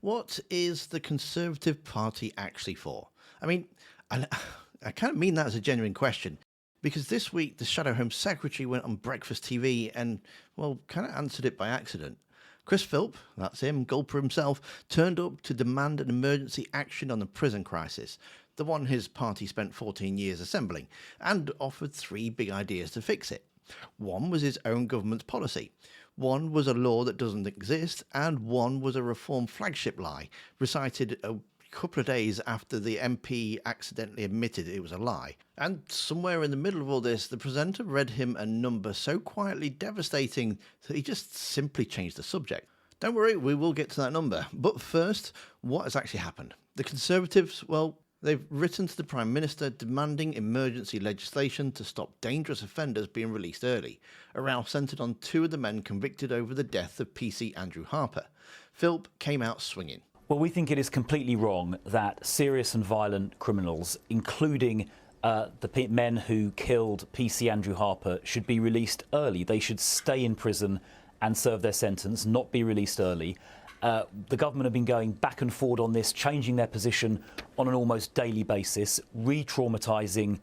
What is the Conservative Party actually for? I mean, and I kind of mean that as a genuine question, because this week the Shadow Home Secretary went on breakfast TV and, well, kind of answered it by accident. Chris Philp, that's him, Gulper himself, turned up to demand an emergency action on the prison crisis, the one his party spent 14 years assembling, and offered three big ideas to fix it. One was his own government's policy. One was a law that doesn't exist, and one was a reform flagship lie, recited a couple of days after the MP accidentally admitted it was a lie. And somewhere in the middle of all this, the presenter read him a number so quietly devastating that he just simply changed the subject. Don't worry, we will get to that number. But first, what has actually happened? The Conservatives, well, they've written to the Prime Minister demanding emergency legislation to stop dangerous offenders being released early, a row centred on two of the men convicted over the death of PC Andrew Harper. Philp came out swinging. Well, we think it is completely wrong that serious and violent criminals, including the men who killed PC Andrew Harper, should be released early. They should stay in prison and serve their sentence, not be released early. The government have been going back and forward on this, changing their position on an almost daily basis, re-traumatising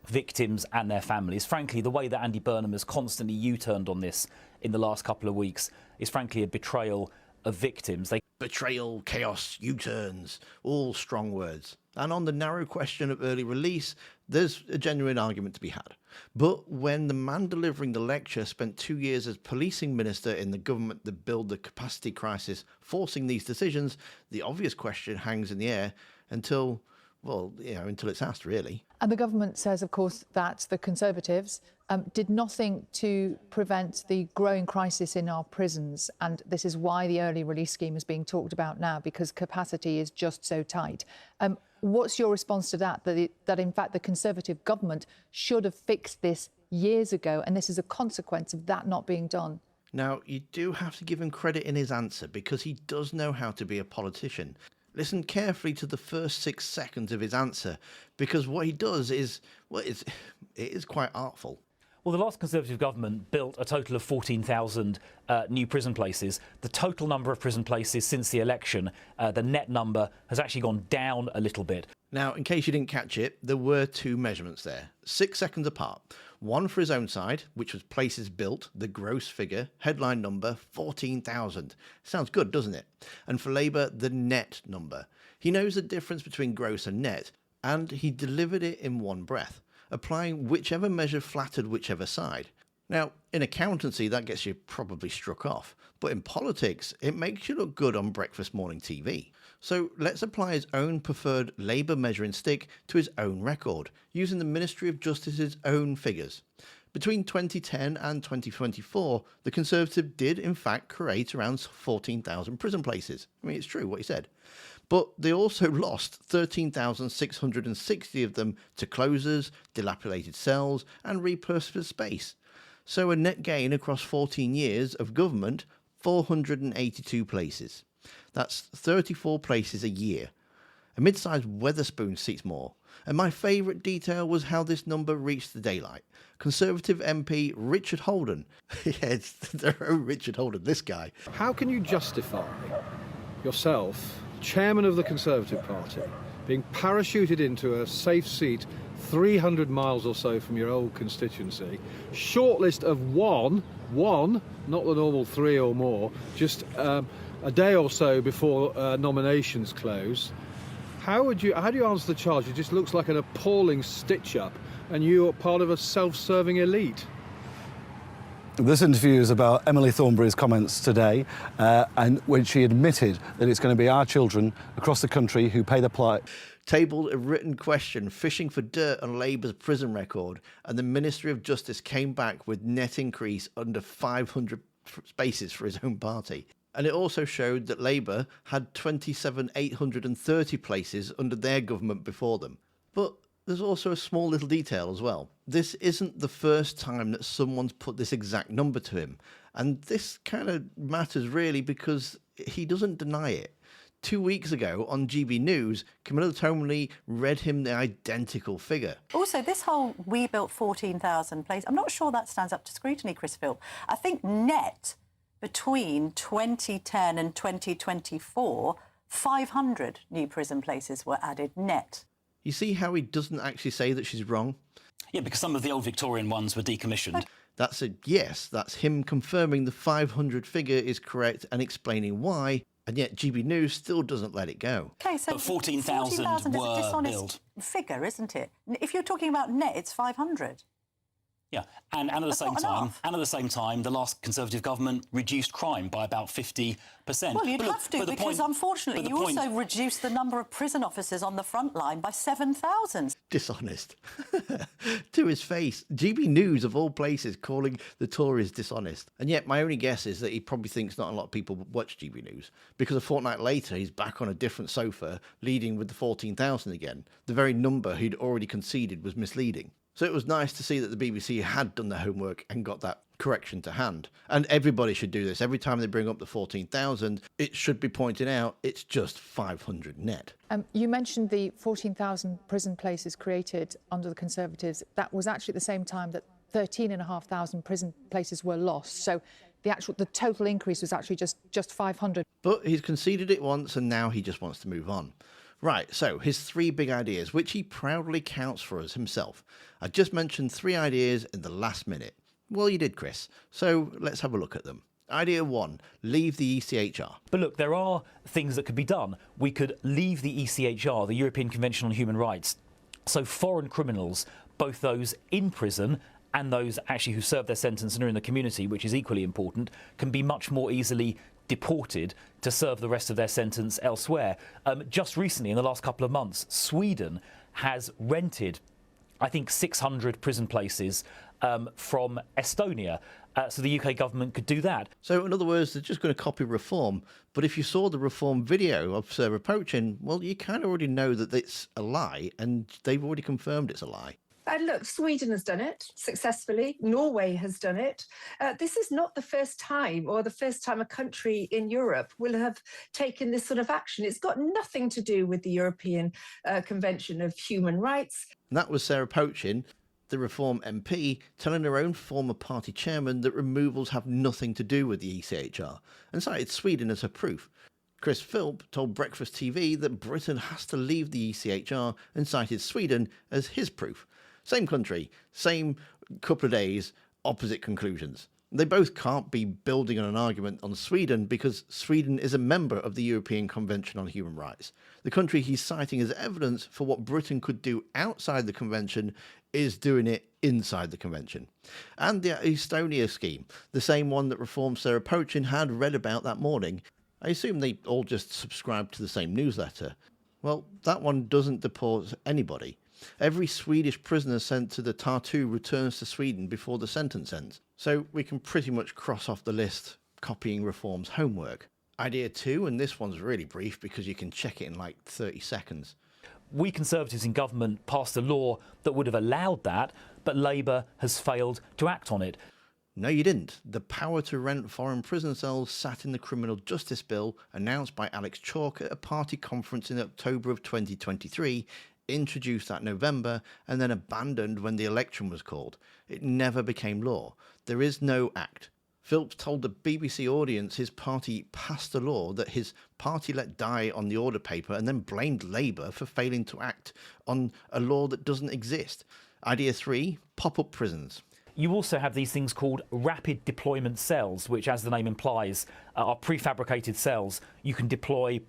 victims and their families. Frankly, the way that Andy Burnham has constantly U-turned on this in the last couple of weeks is frankly a betrayal of victims. Betrayal, chaos, U-turns, all strong words. And on the narrow question of early release, there's a genuine argument to be had. But when the man delivering the lecture spent 2 years as policing minister in the government that built the capacity crisis, forcing these decisions, the obvious question hangs in the air until it's asked, really. And the government says, of course, that the Conservatives did nothing to prevent the growing crisis in our prisons. And this is why the early release scheme is being talked about now, because capacity is just so tight. What's your response to that, that in fact the Conservative government should have fixed this years ago, and this is a consequence of that not being done? Now, you do have to give him credit in his answer, because he does know how to be a politician. Listen carefully to the first 6 seconds of his answer, because what he does is, well, it is quite artful. Well, the last Conservative government built a total of 14,000 new prison places. The total number of prison places since the election, the net number, has actually gone down a little bit. Now, in case you didn't catch it, there were two measurements there, 6 seconds apart. One for his own side, which was places built, the gross figure, headline number 14,000. Sounds good, doesn't it? And for Labour, the net number. He knows the difference between gross and net, and he delivered it in one breath, applying whichever measure flattered whichever side. Now, in accountancy, that gets you probably struck off, but in politics, it makes you look good on breakfast morning TV. So let's apply his own preferred Labour measuring stick to his own record, using the Ministry of Justice's own figures. Between 2010 and 2024, the Conservative did in fact create around 14,000 prison places. I mean, it's true what he said. But they also lost 13,660 of them to closures, dilapidated cells, and repurposed space. So a net gain across 14 years of government, 482 places. That's 34 places a year. A mid-sized Wetherspoon seats more. And my favourite detail was how this number reached the daylight. Conservative MP Richard Holden. Yeah, it's their own Richard Holden, this guy. How can you justify yourself, chairman of the Conservative Party, being parachuted into a safe seat 300 miles or so from your old constituency, shortlist of one, not the normal 3 or more, just a day or so before nominations close? How do you answer the charge? It just looks like an appalling stitch-up, and you are part of a self-serving elite. This interview is about Emily Thornberry's comments today, and when she admitted that it's going to be our children across the country who pay the price. Tabled a written question fishing for dirt on Labour's prison record, and the Ministry of Justice came back with net increase under 500 spaces for his own party. And it also showed that Labour had 27,830 places under their government before them. But there's also a small little detail as well. This isn't the first time that someone's put this exact number to him. And this kind of matters really because he doesn't deny it. 2 weeks ago on GB News, Camilla Tominley read him the identical figure. Also, this whole we built 14,000 places, I'm not sure that stands up to scrutiny, Chris Philp. I think net between 2010 and 2024, 500 new prison places were added net. You see how he doesn't actually say that she's wrong? Yeah, because some of the old Victorian ones were decommissioned. That's a yes, that's him confirming the 500 figure is correct and explaining why, and yet GB News still doesn't let it go. OK, so But 14,000 is a were dishonest billed. figure, isn't it? If you're talking about net, it's 500. Yeah, and at the same not time, enough. the last Conservative government reduced crime by about 50%. Well, you'd have to, because unfortunately you also reduced the number of prison officers on the front line by 7,000. Dishonest. To his face. GB News, of all places, calling the Tories dishonest. And yet my only guess is that he probably thinks not a lot of people watch GB News, because a fortnight later he's back on a different sofa, leading with the 14,000 again. The very number he'd already conceded was misleading. So it was nice to see that the BBC had done their homework and got that correction to hand. And everybody should do this. Every time they bring up the 14,000, it should be pointed out it's just 500 net. You mentioned the 14,000 prison places created under the Conservatives. That was actually at the same time that 13,500 prison places were lost. So the total increase was actually just 500. But he's conceded it once and now he just wants to move on. Right, so his 3 big ideas, which he proudly counts for us himself. I just mentioned 3 ideas in the last minute. Well, you did, Chris. So let's have a look at them. Idea 1, leave the ECHR. But look, there are things that could be done. We could leave the ECHR, the European Convention on Human Rights. So foreign criminals, both those in prison and those actually who serve their sentence and are in the community, which is equally important, can be much more easily deported to serve the rest of their sentence elsewhere. Just recently, in the last couple of months, Sweden has rented, I think, 600 prison places from Estonia. So the UK government could do that. So in other words, they're just going to copy reform. But if you saw the reform video of Sarah Poachin, well, you kind of already know that it's a lie, and they've already confirmed it's a lie. And look, Sweden has done it successfully. Norway has done it. This is not the first time or the first time a country in Europe will have taken this sort of action. It's got nothing to do with the European Convention of Human Rights. And that was Sarah Poachin, the Reform MP, telling her own former party chairman that removals have nothing to do with the ECHR, and cited Sweden as her proof. Chris Philp told Breakfast TV that Britain has to leave the ECHR and cited Sweden as his proof. Same country, same couple of days, opposite conclusions. They both can't be building on an argument on Sweden because Sweden is a member of the European Convention on Human Rights. The country he's citing as evidence for what Britain could do outside the convention is doing it inside the convention. And the Estonia scheme, the same one that Reform Sarah Poachin had read about that morning. I assume they all just subscribed to the same newsletter. Well, that one doesn't deport anybody. Every Swedish prisoner sent to the Tartu returns to Sweden before the sentence ends. So we can pretty much cross off the list copying Reform's homework. Idea 2, and this one's really brief because you can check it in like 30 seconds. We Conservatives in government passed a law that would have allowed that, but Labour has failed to act on it. No, you didn't. The power to rent foreign prison cells sat in the Criminal Justice Bill announced by Alex Chalk at a party conference in October of 2023, introduced that November and then abandoned when the election was called. It never became law. There is no act. Philp told the BBC audience his party passed a law that his party let die on the order paper and then blamed Labour for failing to act on a law that doesn't exist. Idea 3, pop-up prisons. You also have these things called rapid deployment cells, which, as the name implies, are prefabricated cells you can deploy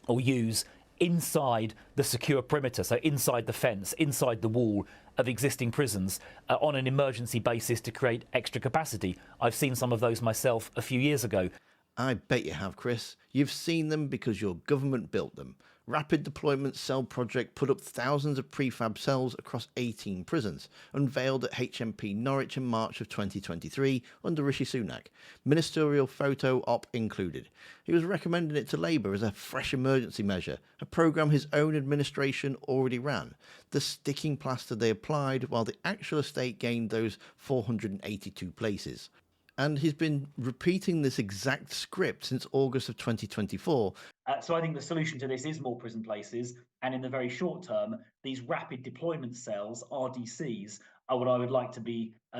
or use inside the secure perimeter, so inside the fence, inside the wall of existing prisons on an emergency basis to create extra capacity. I've seen some of those myself a few years ago. I bet you have, Chris. You've seen them because your government built them. Rapid Deployment Cell Project put up thousands of prefab cells across 18 prisons, unveiled at HMP Norwich in March of 2023 under Rishi Sunak. Ministerial photo op included. He was recommending it to Labour as a fresh emergency measure, a programme his own administration already ran. The sticking plaster they applied while the actual estate gained those 482 places. And he's been repeating this exact script since August of 2024. So I think the solution to this is more prison places. And in the very short term, these rapid deployment cells, RDCs, are what I would like to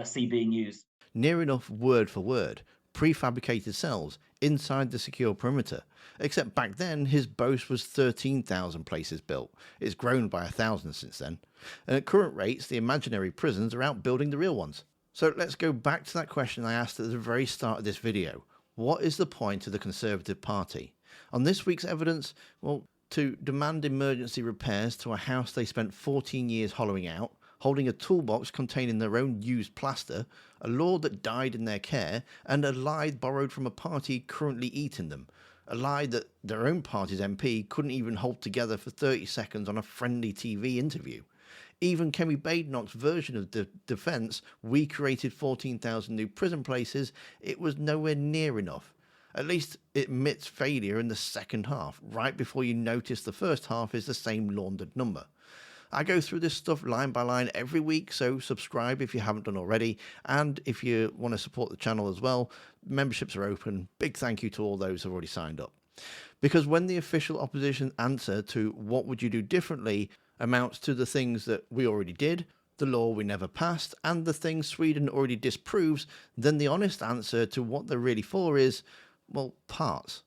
see being used. Near enough word for word. prefabricated cells inside the secure perimeter. Except back then, his boast was 13,000 places built. It's grown by 1,000 since then. And at current rates, the imaginary prisons are outbuilding the real ones. So let's go back to that question I asked at the very start of this video. What is the point of the Conservative Party? On this week's evidence, well, to demand emergency repairs to a house they spent 14 years hollowing out, holding a toolbox containing their own used plaster, a law that died in their care, and a lie borrowed from a party currently eating them. A lie that their own party's MP couldn't even hold together for 30 seconds on a friendly TV interview. Even Kemi Badenoch's version of the defence, we created 14,000 new prison places, it was nowhere near enough. At least it admits failure in the second half, right before you notice the first half is the same laundered number. I go through this stuff line by line every week, so subscribe if you haven't done already. And if you want to support the channel as well, memberships are open. Big thank you to all those who have already signed up. Because when the official opposition answer to what would you do differently amounts to the things that we already did, the law we never passed, and the things Sweden already disproves, then the honest answer to what they're really for is, well, parts.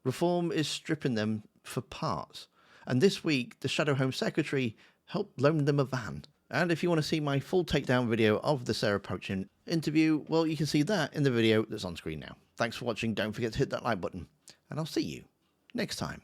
Reform is stripping them for parts. And this week, the Shadow Home Secretary helped loan them a van. And if you want to see my full takedown video of the Sarah Poachin interview, well, you can see that in the video that's on screen now. Thanks for watching. Don't forget to hit that like button. And I'll see you next time.